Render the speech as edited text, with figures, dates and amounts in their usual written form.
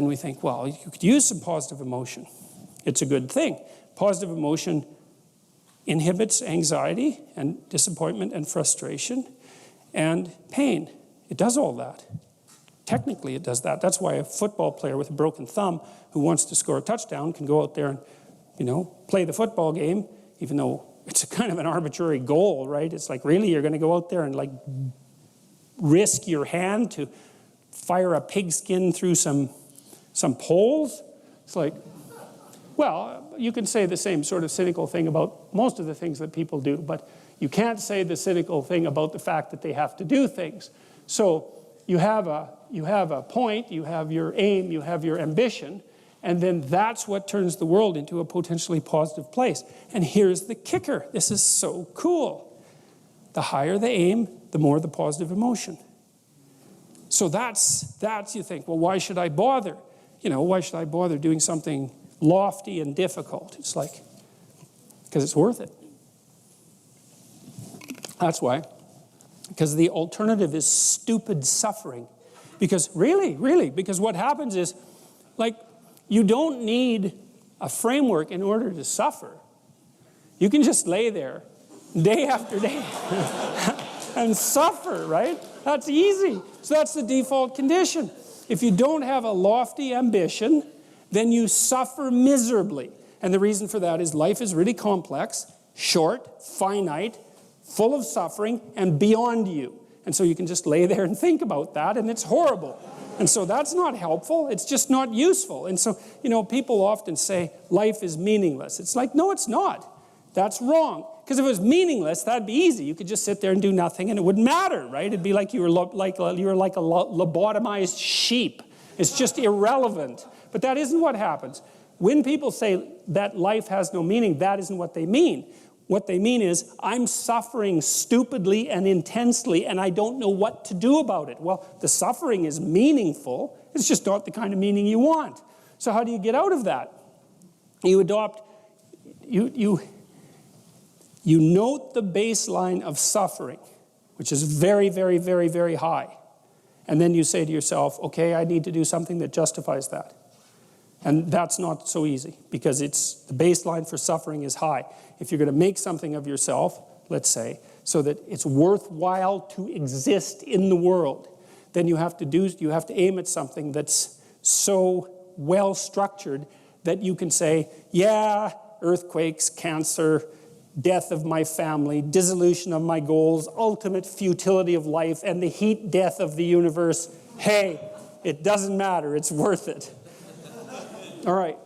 And we think, well, you could use some positive emotion. It's a good thing. Positive emotion inhibits anxiety and disappointment and frustration and pain. It does all that. Technically, it does that. That's why a football player with a broken thumb who wants to score a touchdown can go out there and, play the football game, even though it's a kind of an arbitrary goal, right? It's like, really, you're going to go out there and like risk your hand to fire a pigskin through some poles? It's like, well, you can say the same sort of cynical thing about most of the things that people do, but you can't say the cynical thing about the fact that they have to do things. So you have a point, you have your aim, you have your ambition, and then that's what turns the world into a potentially positive place. And here's the kicker. This is so cool. The higher the aim, the more the positive emotion. So that's you think, well, why should I bother? Why should I bother doing something lofty and difficult? It's like, because it's worth it. That's why. Because the alternative is stupid suffering. Because really, because what happens is, like, you don't need a framework in order to suffer. You can just lay there day after day and suffer, right? That's easy. So that's the default condition. If you don't have a lofty ambition, then you suffer miserably. And the reason for that is life is really complex, short, finite, full of suffering, and beyond you. And so you can just lay there and think about that, and it's horrible. And so that's not helpful. It's just not useful. And so, people often say life is meaningless. It's like, no, it's not. That's wrong. Because if it was meaningless, that'd be easy. You could just sit there and do nothing, and it wouldn't matter, right? It'd be like you were like a lobotomized sheep. It's just irrelevant. But that isn't what happens. When people say that life has no meaning, that isn't what they mean. What they mean is, I'm suffering stupidly and intensely, and I don't know what to do about it. Well, the suffering is meaningful. It's just not the kind of meaning you want. So how do you get out of that? You note the baseline of suffering, which is very, very, very, very high. And then you say to yourself, okay, I need to do something that justifies that. And that's not so easy, because the baseline for suffering is high. If you're going to make something of yourself, let's say, so that it's worthwhile to exist in the world, then you have to aim at something that's so well structured that you can say, yeah, earthquakes, cancer, death of my family, dissolution of my goals, ultimate futility of life, and the heat death of the universe. Hey, it doesn't matter, it's worth it. All right.